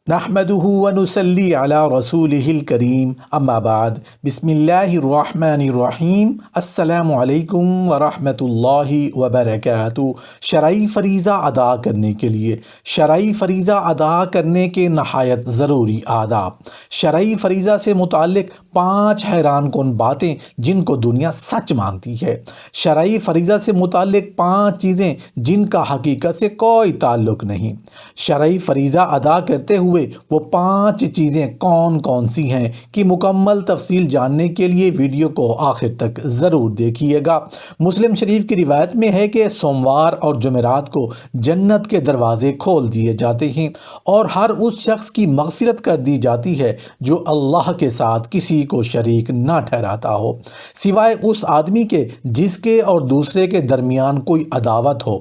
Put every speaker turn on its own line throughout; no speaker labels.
نحمده ونصلي على رسوله الكريم اما بعد بسم اللہ الرحمن الرحیم السلام علیکم ورحمۃ اللہ وبرکاتہ۔ شرعی فریضہ ادا کرنے کے لیے شرعی فریضہ ادا کرنے کے نہایت ضروری آداب۔ شرعی فریضہ سے متعلق 5 حیران کن باتیں جن کو دنیا سچ مانتی ہے۔ شرعی فریضہ سے متعلق 5 چیزیں جن کا حقیقت سے کوئی تعلق نہیں۔ شرعی فریضہ ادا کرتے ہوئے وہ 5 چیزیں کون کون سی ہیں کہ مکمل تفصیل جاننے کے لیے ویڈیو کو آخر تک ضرور دیکھیے گا۔ مسلم شریف کی روایت میں ہے کہ سوموار اور جمعرات کو جنت کے دروازے کھول دیے جاتے ہیں اور ہر اس شخص کی مغفرت کر دی جاتی ہے جو اللہ کے ساتھ کسی کو شریک نہ ٹھہراتا ہو، سوائے اس آدمی کے جس کے اور دوسرے کے درمیان کوئی عداوت ہو۔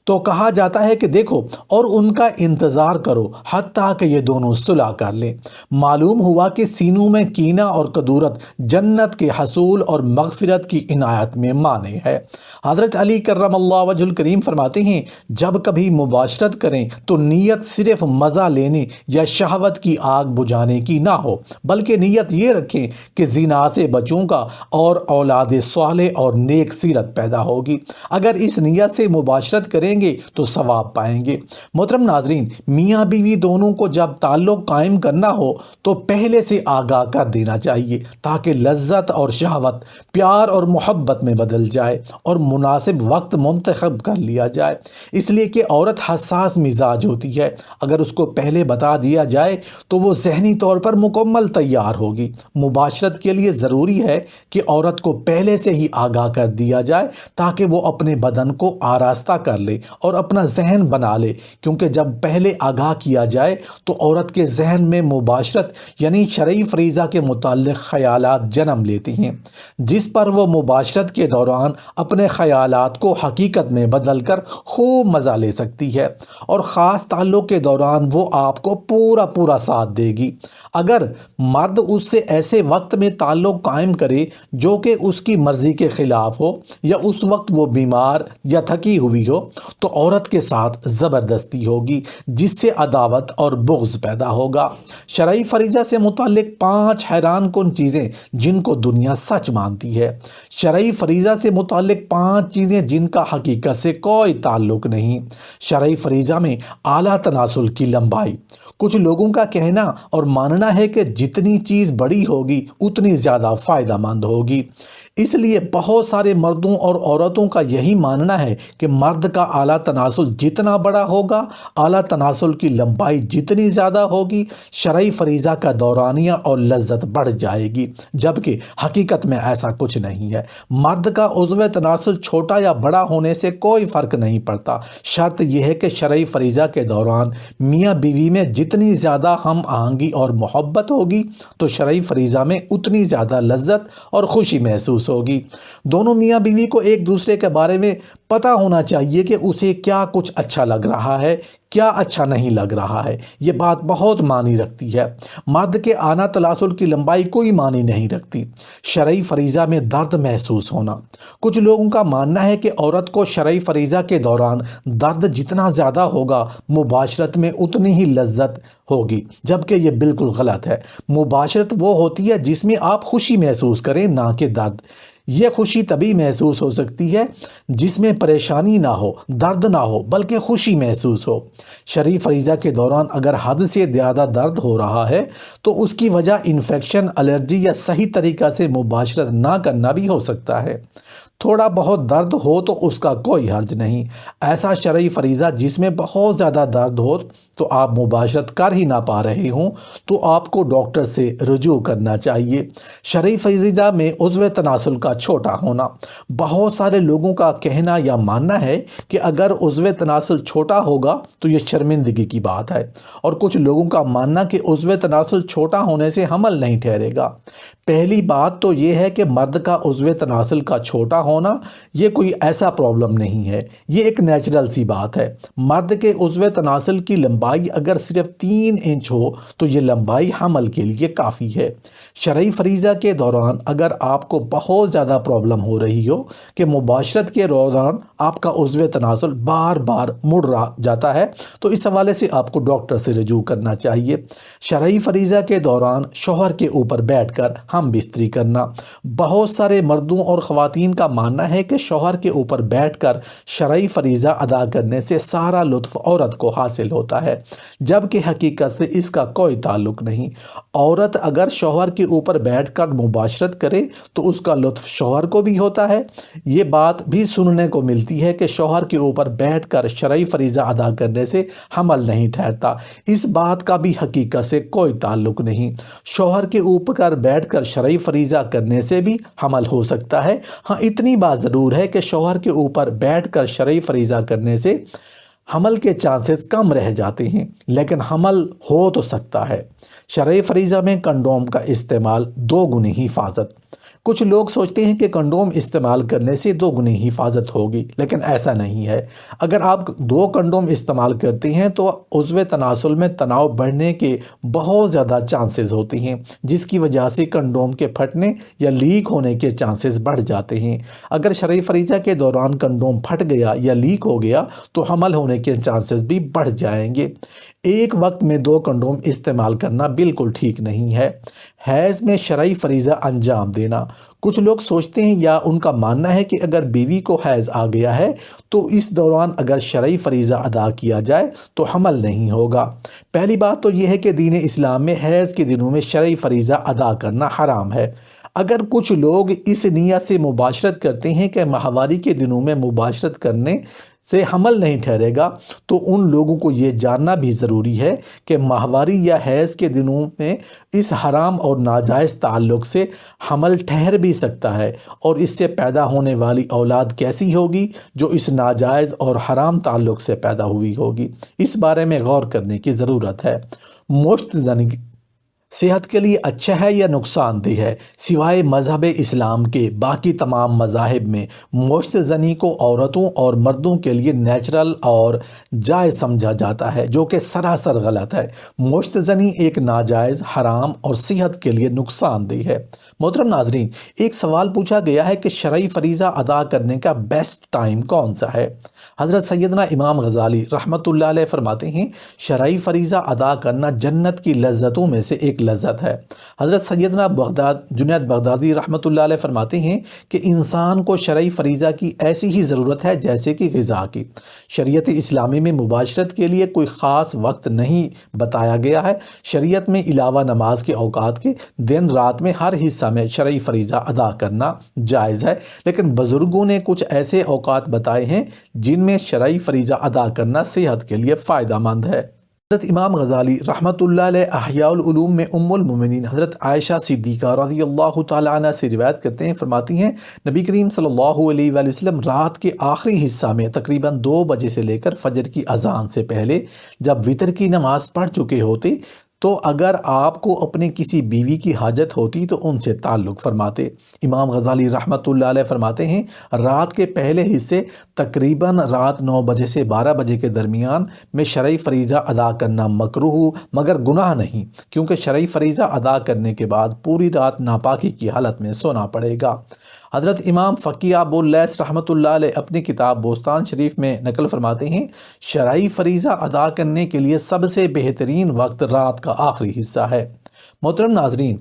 تو کہا جاتا ہے کہ دیکھو اور ان کا انتظار کرو حتیٰ کہ یہ دونوں صلح کر لیں۔ معلوم ہوا کہ سینوں میں کینہ اور کدورت جنت کے حصول اور مغفرت کی عنایت میں مانع ہے۔ حضرت علی کرم اللہ وجہ الکریم فرماتے ہیں جب کبھی مباشرت کریں تو نیت صرف مزہ لینے یا شہوت کی آگ بجھانے کی نہ ہو، بلکہ نیت یہ رکھیں کہ زنا سے بچوں کا اور اولاد صالح اور نیک سیرت پیدا ہوگی۔ اگر اس نیت سے مباشرت کریں گے تو ثواب پائیں گے۔ محترم ناظرین، میاں بیوی دونوں کو جب تعلق قائم کرنا ہو تو پہلے سے آگاہ کر دینا چاہیے تاکہ لذت اور شہوت پیار اور محبت میں بدل جائے اور مناسب وقت منتخب کر لیا جائے، اس لیے کہ عورت حساس مزاج ہوتی ہے۔ اگر اس کو پہلے بتا دیا جائے تو وہ ذہنی طور پر مکمل تیار ہوگی۔ مباشرت کے لیے ضروری ہے کہ عورت کو پہلے سے ہی آگاہ کر دیا جائے تاکہ وہ اپنے بدن کو آراستہ کر لے اور اپنا ذہن بنا لے، کیونکہ جب پہلے آگاہ کیا جائے تو عورت کے ذہن میں مباشرت یعنی شرعی فریضہ کے متعلق خیالات جنم لیتی ہیں، جس پر وہ مباشرت کے دوران اپنے خیالات کو حقیقت میں بدل کر خوب مزہ لے سکتی ہے، اور خاص تعلق کے دوران وہ آپ کو پورا ساتھ دے گی۔ اگر مرد اس سے ایسے وقت میں تعلق قائم کرے جو کہ اس کی مرضی کے خلاف ہو یا اس وقت وہ بیمار یا تھکی ہوئی ہو تو عورت کے ساتھ زبردستی ہوگی، جس سے عداوت اور بغض پیدا ہوگا۔ شرعی فریضہ سے متعلق 5 حیران کن چیزیں جن کو دنیا سچ مانتی ہے۔ شرعی فریضہ سے متعلق 5 چیزیں جن کا حقیقت سے کوئی تعلق نہیں۔ شرعی فریضہ میں اعلیٰ تناسل کی لمبائی۔ کچھ لوگوں کا کہنا اور ماننا ہے کہ جتنی چیز بڑی ہوگی اتنی زیادہ فائدہ مند ہوگی، اس لیے بہت سارے مردوں اور عورتوں کا یہی ماننا ہے کہ مرد کا اعلیٰ تناسل جتنا بڑا ہوگا، اعلیٰ تناسل کی لمبائی جتنی زیادہ ہوگی، شرعی فریضہ کا دورانیہ اور لذت بڑھ جائے گی، جبکہ حقیقت میں ایسا کچھ نہیں ہے۔ مرد کا عضو تناسل چھوٹا یا بڑا ہونے سے کوئی فرق نہیں پڑتا، شرط یہ ہے کہ شرعی فریضہ کے دوران میاں بیوی میں جتنی زیادہ ہم آہنگی اور محبت ہوگی تو شرعی فریضہ میں اتنی زیادہ لذت اور خوشی محسوس ہوگی۔ دونوں میاں بیوی کو ایک دوسرے کے بارے میں پتہ ہونا چاہیے کہ اسے کیا کچھ اچھا لگ رہا ہے، کیا اچھا نہیں لگ رہا ہے۔ یہ بات بہت معنی رکھتی ہے۔ مرد کے اعلیٰ تناسل کی لمبائی کوئی معنی نہیں رکھتی۔ شرعی فریضہ میں درد محسوس ہونا۔ کچھ لوگوں کا ماننا ہے کہ عورت کو شرعی فریضہ کے دوران درد جتنا زیادہ ہوگا مباشرت میں اتنی ہی لذت ہوگی، جبکہ یہ بالکل غلط ہے۔ مباشرت وہ ہوتی ہے جس میں آپ خوشی محسوس کریں، نہ کہ درد۔ یہ خوشی تبھی محسوس ہو سکتی ہے جس میں پریشانی نہ ہو، درد نہ ہو، بلکہ خوشی محسوس ہو۔ شرعی فریضہ کے دوران اگر حد سے زیادہ درد ہو رہا ہے تو اس کی وجہ انفیکشن، الرجی یا صحیح طریقہ سے مباشرت نہ کرنا بھی ہو سکتا ہے۔ تھوڑا بہت درد ہو تو اس کا کوئی حرج نہیں۔ ایسا شرعی فریضہ جس میں بہت زیادہ درد ہو تو آپ مباشرت کر ہی نہ پا رہے ہوں تو آپ کو ڈاکٹر سے رجوع کرنا چاہیے۔ شرعی فریضہ میں عضو تناسل کا چھوٹا ہونا۔ بہت سارے لوگوں کا کہنا یا ماننا ہے کہ اگر عضو تناسل چھوٹا ہوگا تو یہ شرمندگی کی بات ہے، اور کچھ لوگوں کا ماننا کہ عضو تناسل چھوٹا ہونے سے حمل نہیں ٹھہرے گا۔ پہلی بات تو یہ ہے کہ مرد کا عضو تناسل کا چھوٹا ہونا یہ کوئی ایسا پرابلم نہیں ہے، یہ ایک نیچرل سی بات ہے۔ مرد کے عضو تناسل کی لمبائی لمبائی اگر صرف 3 انچ ہو تو یہ لمبائی حمل کے لیے کافی ہے۔ شرعی فریضہ کے دوران اگر آپ کو بہت زیادہ پرابلم ہو رہی ہو کہ مباشرت کے دوران آپ کا عضو تناسل بار بار مڑ رہا جاتا ہے تو اس حوالے سے آپ کو ڈاکٹر سے رجوع کرنا چاہیے۔ شرعی فریضہ کے دوران شوہر کے اوپر بیٹھ کر ہم بستری کرنا، بہت سارے مردوں اور خواتین کا ماننا ہے کہ شوہر کے اوپر بیٹھ کر شرعی فریضہ ادا کرنے سے سارا لطف عورت کو حاصل ہوتا ہے، جبکہ حقیقت سے اس کا کوئی تعلق نہیں۔ عورت اگر شوہر کے اوپر بیٹھ کر مباشرت کرے تو اس کا لطف شوہر کو بھی ہوتا ہے۔ یہ بات بھی سننے کو ملتی ہے کہ شوہر کے اوپر بیٹھ کر شرعی فریضہ ادا کرنے سے حمل نہیں ٹھہرتا، اس بات کا بھی حقیقت سے کوئی تعلق نہیں۔ شوہر کے اوپر بیٹھ کر شرعی فریضہ کرنے سے بھی حمل ہو سکتا ہے، ہاں اتنی بات ضرور ہے کہ شوہر کے اوپر بیٹھ کر شرعی فریضہ کرنے سے حمل کے چانسز کم رہ جاتے ہیں، لیکن حمل ہو تو سکتا ہے۔ شرعی فریضہ میں کنڈوم کا استعمال 2 گنی حفاظت۔ کچھ لوگ سوچتے ہیں کہ کنڈوم استعمال کرنے سے 2 گنی حفاظت ہوگی، لیکن ایسا نہیں ہے۔ اگر آپ 2 کنڈوم استعمال کرتے ہیں تو عضو تناسل میں تناؤ بڑھنے کے بہت زیادہ چانسز ہوتے ہیں، جس کی وجہ سے کنڈوم کے پھٹنے یا لیک ہونے کے چانسز بڑھ جاتے ہیں۔ اگر شرعی فریضہ کے دوران کنڈوم پھٹ گیا یا لیک ہو گیا تو حمل ہونے کے چانسز بھی بڑھ جائیں گے۔ ایک وقت میں 2 کنڈوم استعمال کرنا بالکل ٹھیک نہیں ہے۔ حیض میں شرعی فریضہ انجام دینا، کچھ لوگ سوچتے ہیں یا ان کا ماننا ہے کہ اگر بیوی کو حیض آ گیا ہے تو اس دوران اگر شرعی فریضہ ادا کیا جائے تو حمل نہیں ہوگا۔ پہلی بات تو یہ ہے کہ دین اسلام میں حیض کے دنوں میں شرعی فریضہ ادا کرنا حرام ہے۔ اگر کچھ لوگ اس نیت سے مباشرت کرتے ہیں کہ ماہواری کے دنوں میں مباشرت کرنے سے حمل نہیں ٹھہرے گا تو ان لوگوں کو یہ جاننا بھی ضروری ہے کہ ماہواری یا حیض کے دنوں میں اس حرام اور ناجائز تعلق سے حمل ٹھہر بھی سکتا ہے، اور اس سے پیدا ہونے والی اولاد کیسی ہوگی جو اس ناجائز اور حرام تعلق سے پیدا ہوئی ہوگی۔ اس بارے میں غور کرنے کی ضرورت ہے۔ مشت زنی صحت کے لیے اچھا ہے یا نقصان دہ ہے؟ سوائے مذہب اسلام کے باقی تمام مذاہب میں مشت زنی کو عورتوں اور مردوں کے لیے نیچرل اور جائز سمجھا جاتا ہے، جو کہ سراسر غلط ہے۔ مشت زنی ایک ناجائز، حرام اور صحت کے لیے نقصان دہ ہے۔ محترم ناظرین، ایک سوال پوچھا گیا ہے کہ شرعی فریضہ ادا کرنے کا بیسٹ ٹائم کون سا ہے؟ حضرت سیدنا امام غزالی رحمۃ اللہ علیہ فرماتے ہیں، شرعی فریضہ ادا کرنا جنت کی لذتوں میں سے ایک لذت ہے۔ حضرت سیدنا جنید بغدادی رحمۃ اللہ علیہ فرماتے ہیں کہ انسان کو شرعی فریضہ کی ایسی ہی ضرورت ہے جیسے کہ غذا کی۔ شریعت اسلامی میں مباشرت کے لیے کوئی خاص وقت نہیں بتایا گیا ہے۔ شریعت میں علاوہ نماز کے اوقات کے دن رات میں ہر حصہ میں شرعی فریضہ ادا کرنا جائز ہے، لیکن بزرگوں نے کچھ ایسے اوقات بتائے ہیں جن میں شرعی فریضہ ادا کرنا صحت کے لیے فائدہ مند ہے۔ حضرت امام غزالی رحمۃ اللہ علیہ احیاء العلوم میں ام المومنین حضرت عائشہ صدیقہ رضی اللہ تعالیٰ عنہ سے روایت کرتے ہیں، فرماتی ہیں نبی کریم صلی اللہ علیہ وآلہ وسلم رات کے آخری حصہ میں تقریباً 2 بجے سے لے کر فجر کی اذان سے پہلے جب وتر کی نماز پڑھ چکے ہوتے تو اگر آپ کو اپنی کسی بیوی کی حاجت ہوتی تو ان سے تعلق فرماتے۔ امام غزالی رحمۃ اللہ علیہ فرماتے ہیں رات کے پہلے حصے تقریباً رات 9 بجے سے 12 بجے کے درمیان میں شرعی فریضہ ادا کرنا مکروہ مگر گناہ نہیں، کیونکہ شرعی فریضہ ادا کرنے کے بعد پوری رات ناپاکی کی حالت میں سونا پڑے گا۔ حضرت امام فقیہ ابو اللیث رحمۃ اللہ علیہ اپنی کتاب بوستان شریف میں نقل فرماتے ہیں شرعی فریضہ ادا کرنے کے لیے سب سے بہترین وقت رات کا آخری حصہ ہے۔ محترم ناظرین،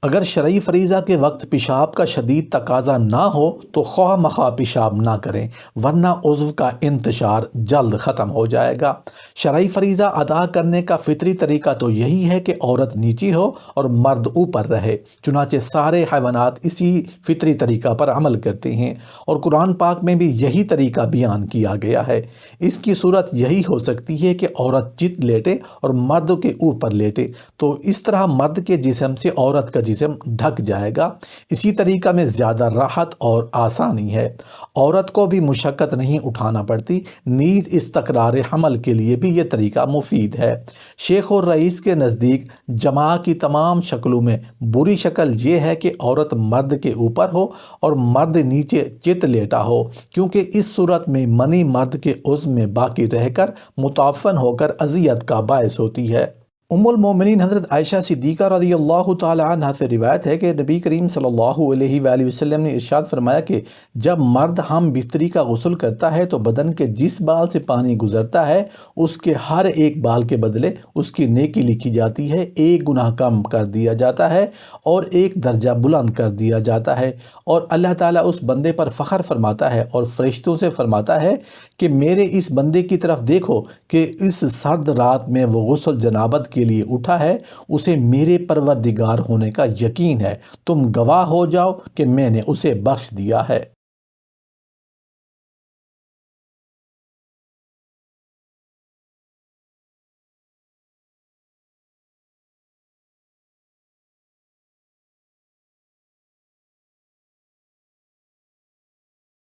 اگر شرعی فریضہ کے وقت پیشاب کا شدید تقاضا نہ ہو تو خواہ مخواہ پیشاب نہ کریں، ورنہ عضو کا انتشار جلد ختم ہو جائے گا۔ شرعی فریضہ ادا کرنے کا فطری طریقہ تو یہی ہے کہ عورت نیچے ہو اور مرد اوپر رہے، چنانچہ سارے حیوانات اسی فطری طریقہ پر عمل کرتے ہیں، اور قرآن پاک میں بھی یہی طریقہ بیان کیا گیا ہے۔ اس کی صورت یہی ہو سکتی ہے کہ عورت چت لیٹے اور مرد کے اوپر لیٹے، تو اس طرح مرد کے جسم سے عورت کا جسم ڈھک جائے گا۔ اسی طریقہ میں زیادہ راحت اور آسانی ہے، عورت کو بھی مشقت نہیں اٹھانا پڑتی، نیز اس تکرار حمل کے لیے بھی یہ طریقہ مفید ہے۔ شیخ الرئیس کے نزدیک جماع کی تمام شکلوں میں بری شکل یہ ہے کہ عورت مرد کے اوپر ہو اور مرد نیچے چت لیٹا ہو، کیونکہ اس صورت میں منی مرد کے عضو میں باقی رہ کر متعفن ہو کر اذیت کا باعث ہوتی ہے۔ ام المومنین حضرت عائشہ صدیقہ رضی اللہ تعالی عنہ سے روایت ہے کہ نبی کریم صلی اللہ علیہ وآلہ وسلم نے ارشاد فرمایا کہ جب مرد ہم بستری کا غسل کرتا ہے تو بدن کے جس بال سے پانی گزرتا ہے اس کے ہر ایک بال کے بدلے اس کی نیکی لکھی جاتی ہے، ایک گناہ کم کر دیا جاتا ہے اور ایک درجہ بلند کر دیا جاتا ہے، اور اللہ تعالیٰ اس بندے پر فخر فرماتا ہے اور فرشتوں سے فرماتا ہے کہ میرے اس بندے کی طرف دیکھو کہ اس سرد رات میں وہ غسل جنابت کے لیے اٹھا ہے، اسے میرے پروردگار ہونے کا یقین ہے، تم گواہ ہو جاؤ کہ میں نے اسے بخش دیا ہے۔